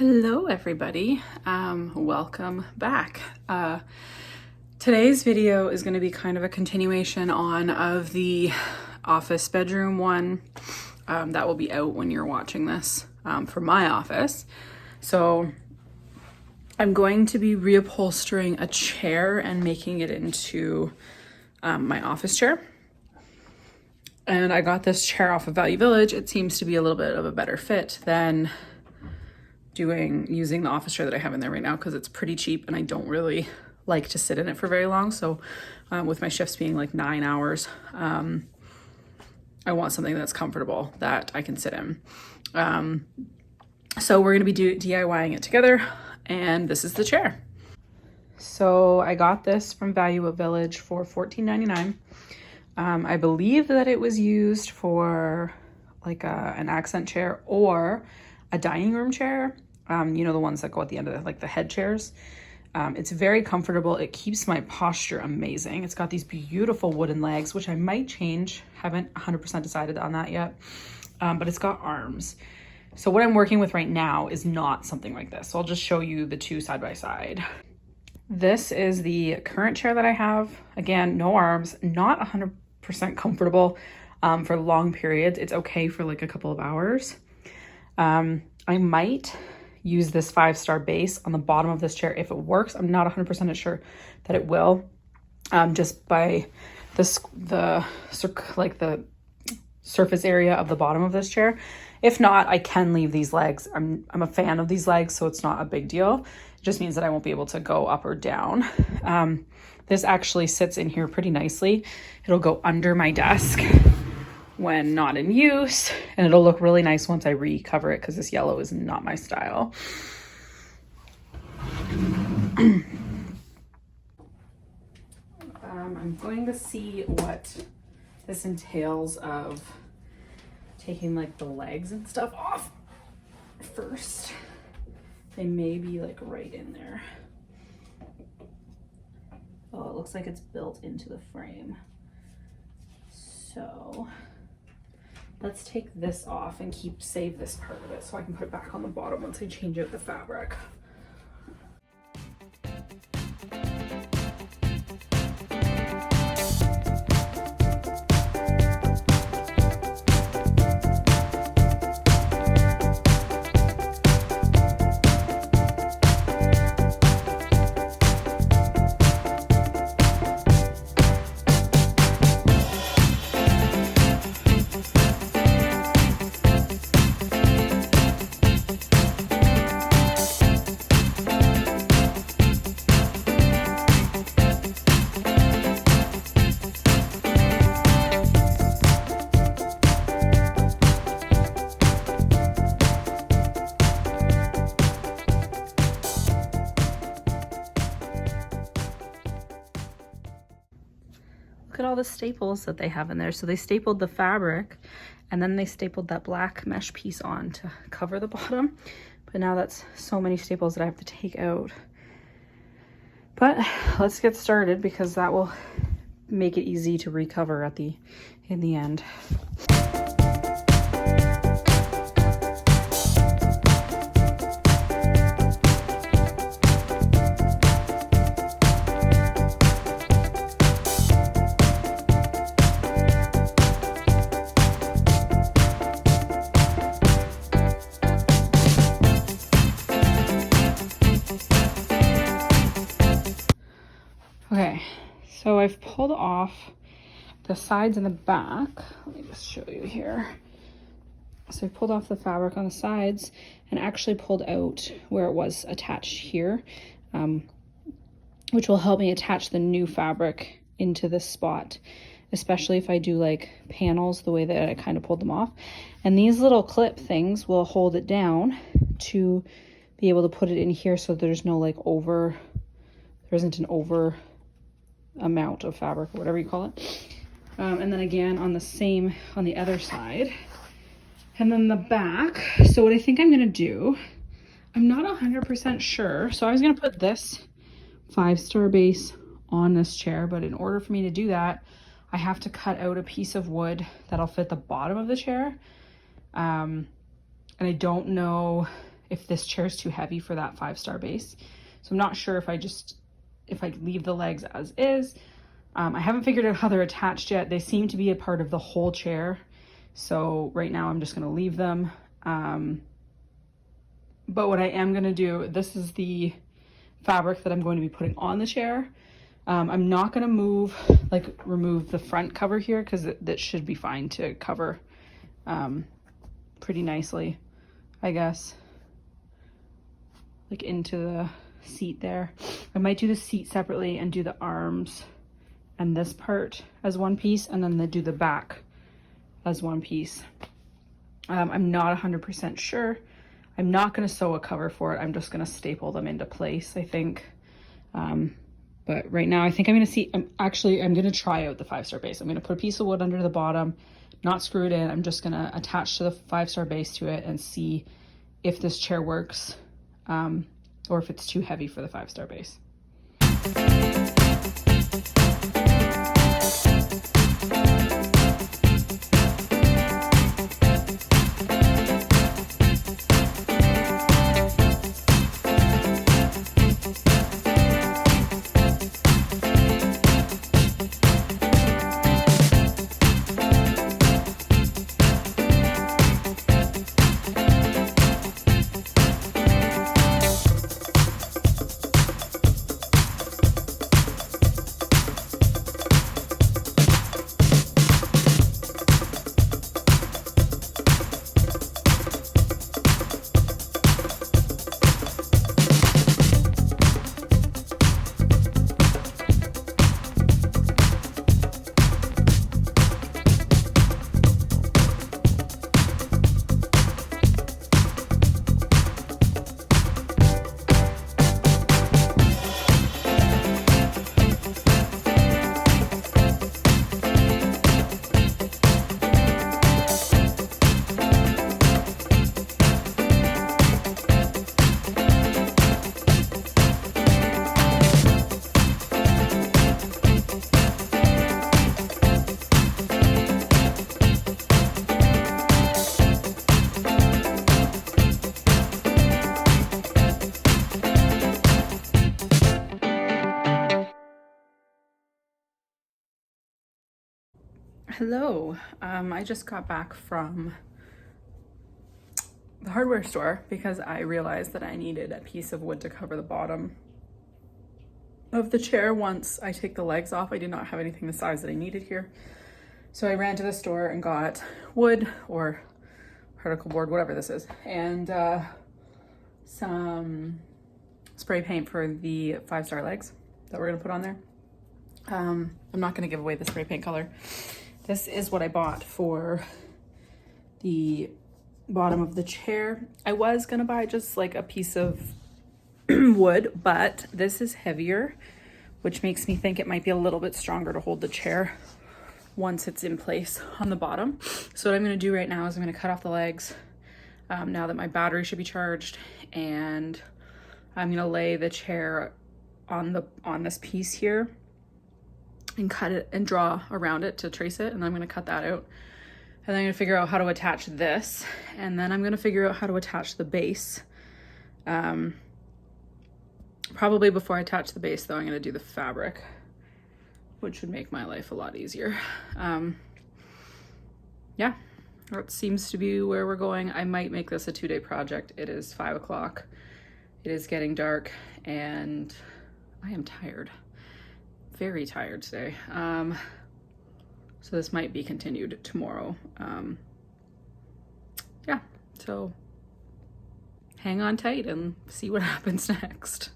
Hello everybody, welcome back. Today's video is going to be kind of a continuation of the office bedroom one that will be out when you're watching this for my office. So I'm going to be reupholstering a chair and making it into my office chair. And I got this chair off of Value Village. It seems to be a little bit of a better fit than using the office chair that I have in there right now because it's pretty cheap and I don't really like to sit in it for very long. So with my shifts being like 9 hours, I want something that's comfortable that I can sit in. So we're going to be DIYing it together, and this is the chair. So I got this from Value Village for $14.99. I believe that it was used for like an accent chair or a dining room chair. You know, the ones that go at the end of the head chairs. It's very comfortable. It keeps my posture amazing. It's got these beautiful wooden legs, which I might change. Haven't 100% decided on that yet. But it's got arms. So what I'm working with right now is not something like this. So I'll just show you the two side by side. This is the current chair that I have. Again, no arms, not 100% comfortable for long periods. It's okay for like a couple of hours. I might use this 5-star base on the bottom of this chair if it works. I'm not 100% sure that it will, just by the surface area of the bottom of this chair. If not, I can leave these legs. I'm a fan of these legs, so it's not a big deal. It just means that I won't be able to go up or down. This actually sits in here pretty nicely. It'll go under my desk when not in use, and it'll look really nice once I recover it because this yellow is not my style. I'm going to see what this entails of taking like the legs and stuff off first. They may be like right in there. Oh, it looks like it's built into the frame. So let's take this off and save this part of it so I can put it back on the bottom once I change out the fabric. Look at all the staples that they have in there. So they stapled the fabric and then they stapled that black mesh piece on to cover the bottom. But now that's so many staples that I have to take out. But let's get started because that will make it easy to recover in the end. Okay, so I've pulled off the sides and the back. Let me just show you here. So I pulled off the fabric on the sides and actually pulled out where it was attached here, which will help me attach the new fabric into this spot, especially if I do like panels the way that I kind of pulled them off. And these little clip things will hold it down to be able to put it in here so there's no like there isn't an over amount of fabric or whatever you call it. And then again on the other side, and then the back. So what I think I'm gonna do, I'm not 100% sure. So I was gonna put this 5-star base on this chair, but in order for me to do that, I have to cut out a piece of wood that'll fit the bottom of the chair. And I don't know if this chair is too heavy for that 5-star base. So I'm not sure if I leave the legs as is. I haven't figured out how they're attached yet. They seem to be a part of the whole chair. So right now I'm just gonna leave them. But what I am gonna do, this is the fabric that I'm going to be putting on the chair. I'm not gonna remove the front cover here, because that should be fine to cover pretty nicely, I guess, like into the seat there. I might do the seat separately and do the arms and this part as one piece, and then do the back as one piece. I'm not 100% sure. I'm not going to sew a cover for it. I'm just going to staple them into place, I think. But right now I think I'm going to see, I'm going to try out the 5-star base. I'm going to put a piece of wood under the bottom, not screw it in. I'm just going to attach to the 5-star base to it and see if this chair works, or if it's too heavy for the 5-star base. Hello, I just got back from the hardware store because I realized that I needed a piece of wood to cover the bottom of the chair once I take the legs off. I did not have anything the size that I needed here. So I ran to the store and got wood or particle board, whatever this is, and some spray paint for the 5-star legs that we're gonna put on there. I'm not gonna give away the spray paint color. This is what I bought for the bottom of the chair. I was gonna buy just like a piece of wood, but this is heavier, which makes me think it might be a little bit stronger to hold the chair once it's in place on the bottom. So what I'm gonna do right now is I'm gonna cut off the legs now that my battery should be charged, and I'm gonna lay the chair on this piece here and cut it and draw around it to trace it, and I'm going to cut that out, and then I'm going to figure out how to attach this, and then I'm going to figure out how to attach the base. Probably before I attach the base though, I'm going to do the fabric, which would make my life a lot easier. Yeah, that seems to be where we're going. I might make this a 2-day project. It is 5 o'clock. It is getting dark and I am tired. Very tired today. So this might be continued tomorrow. Yeah, so hang on tight and see what happens next.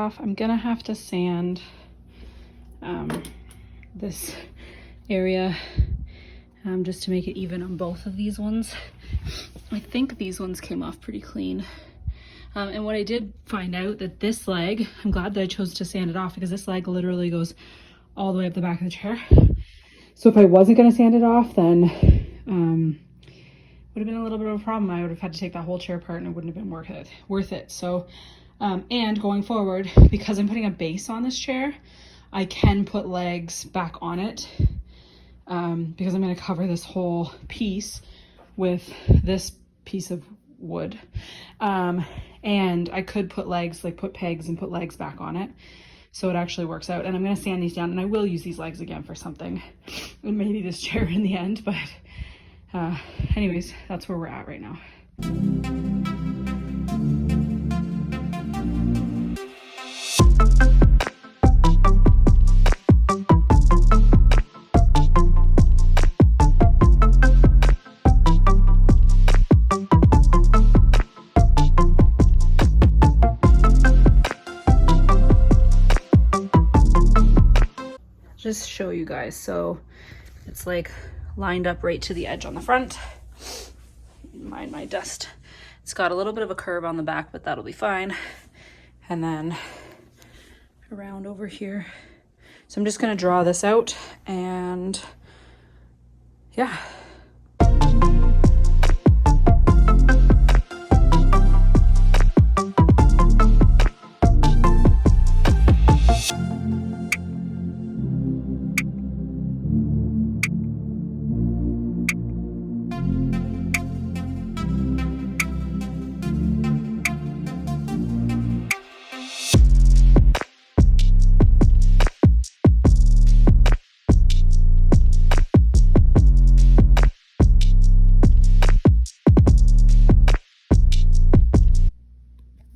off. I'm gonna have to sand this area just to make it even on both of these ones. I think these ones came off pretty clean. And what I did find out that this leg, I'm glad that I chose to sand it off because this leg literally goes all the way up the back of the chair. So if I wasn't gonna sand it off, then would have been a little bit of a problem. I would have had to take that whole chair apart and it wouldn't have been worth it. So, and going forward, because I'm putting a base on this chair, I can put legs back on it because I'm going to cover this whole piece with this piece of wood. And I could put legs, like put pegs and put legs back on it. So it actually works out. And I'm going to sand these down and I will use these legs again for something. And maybe this chair in the end, but anyways, that's where we're at right now. Just show you guys. So it's like lined up right to the edge on the front. Mind my dust. It's got a little bit of a curve on the back, but that'll be fine. And then around over here. So I'm just gonna draw this out and yeah.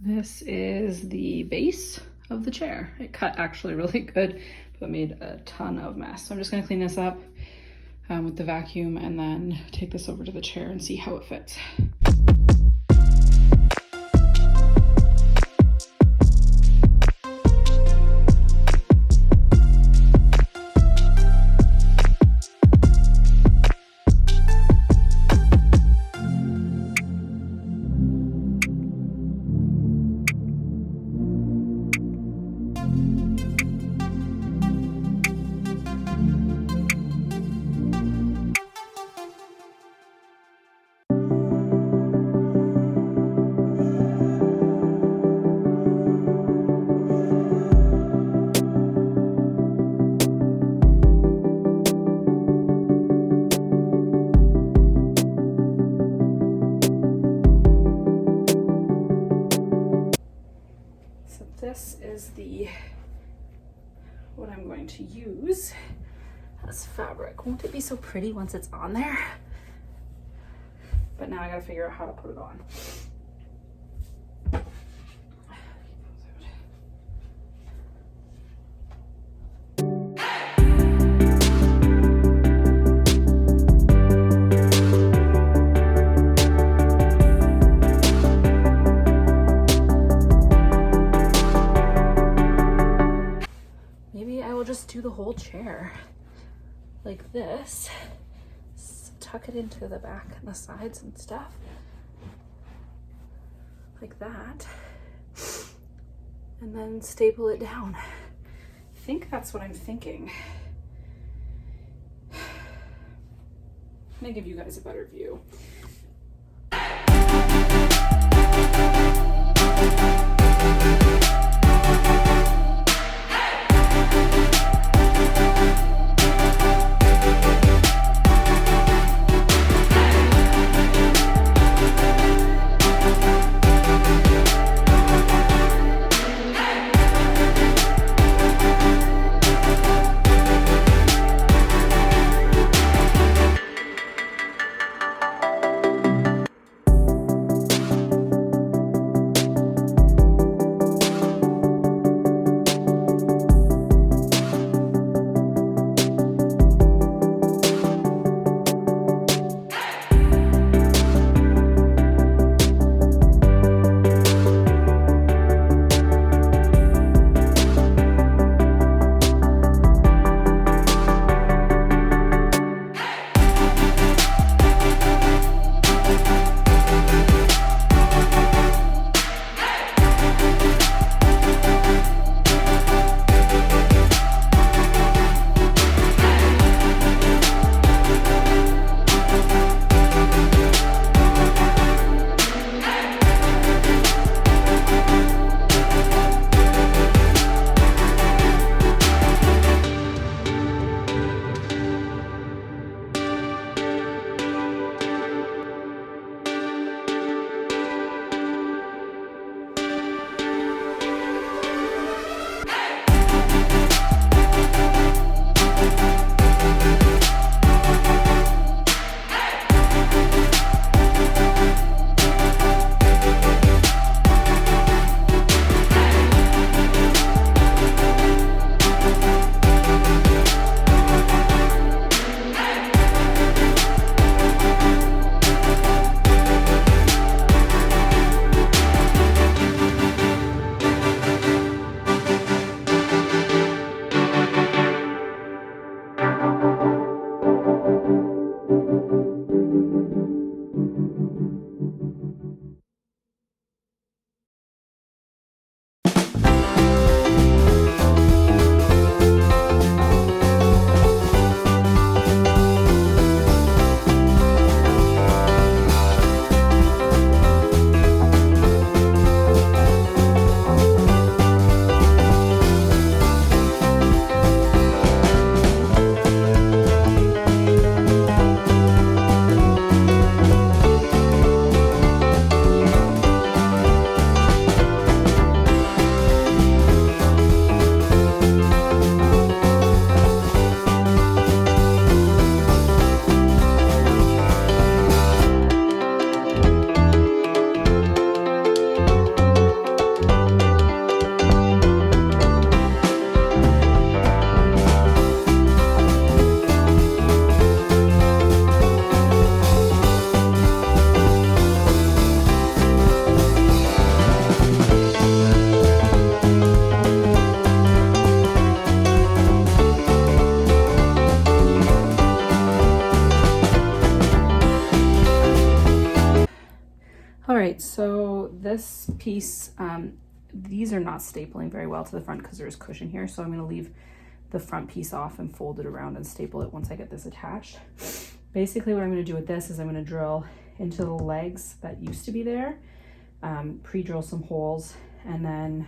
This is the base of the chair. It cut actually really good, but made a ton of mess. So I'm just gonna clean this up with the vacuum and then take this over to the chair and see how it fits. This is what I'm going to use as fabric. Won't it be so pretty once it's on there? But now I gotta figure out how to put it on. Do the whole chair like this, tuck it into the back and the sides and stuff like that, and then staple it down. I think that's what I'm thinking. I'm gonna give you guys a better view. right, so this piece, these are not stapling very well to the front because there's cushion here, so I'm going to leave the front piece off and fold it around and staple it once I get this attached. Basically what I'm going to do with this is I'm going to drill into the legs that used to be there, pre-drill some holes, and then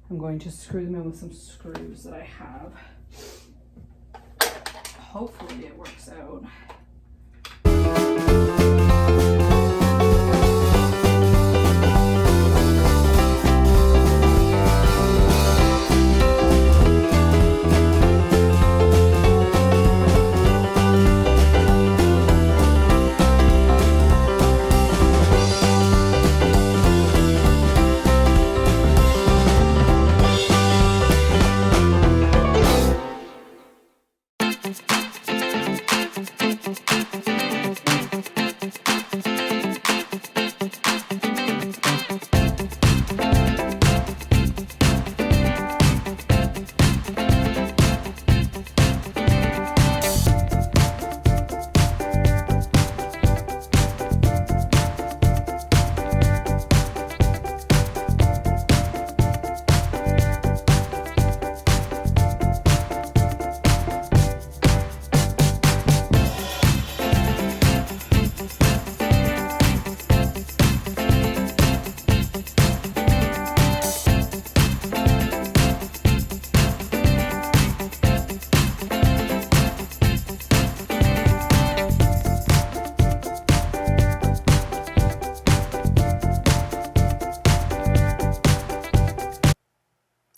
I'm going to screw them in with some screws that I have. Hopefully it works out.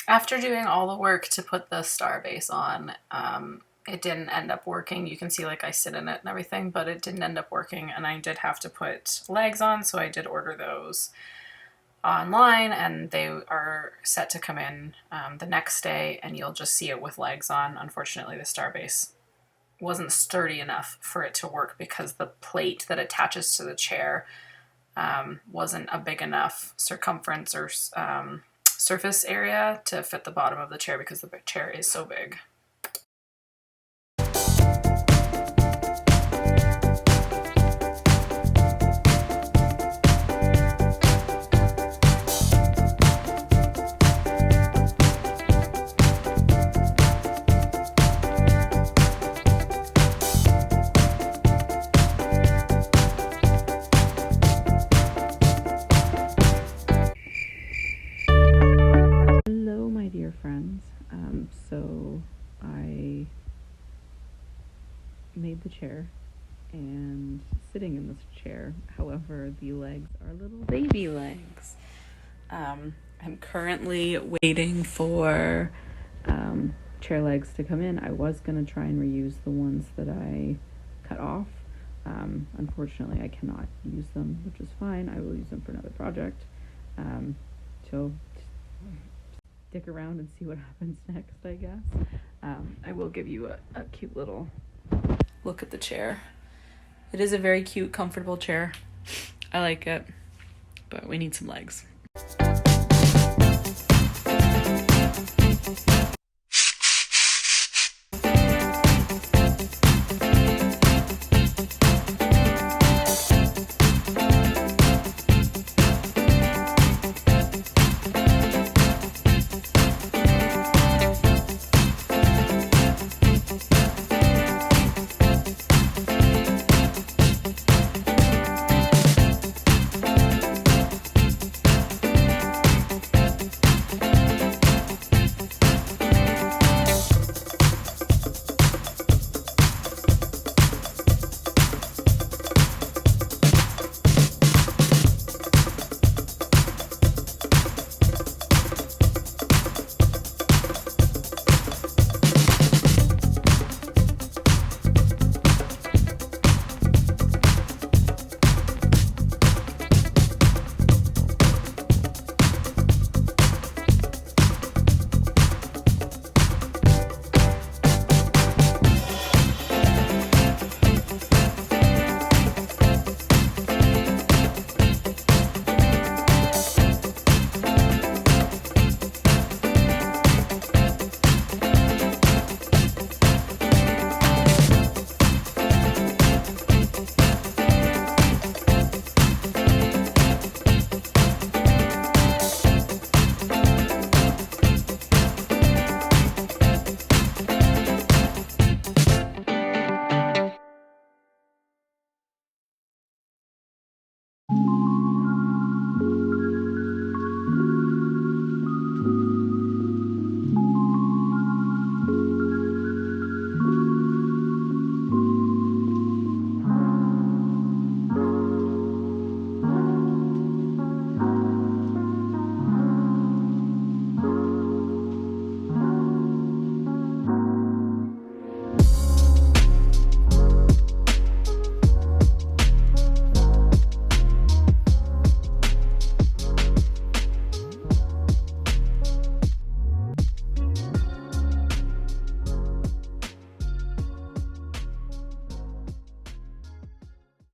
After doing all the work to put the star base on, it didn't end up working. You can see like I sit in it and everything, but it didn't end up working, and I did have to put legs on, so I did order those online, and they are set to come in the next day, and you'll just see it with legs on. Unfortunately, the star base wasn't sturdy enough for it to work because the plate that attaches to the chair wasn't a big enough circumference or surface area to fit the bottom of the chair because the chair is so big. So I made the chair and sitting in this chair. However, the legs are little baby legs. I'm currently waiting for chair legs to come in. I was going to try and reuse the ones that I cut off. Unfortunately, I cannot use them, which is fine. I will use them for another project. So stick around and see what happens next, I guess. I will give you a cute little look at the chair. It is a very cute, comfortable chair. I like it, but we need some legs.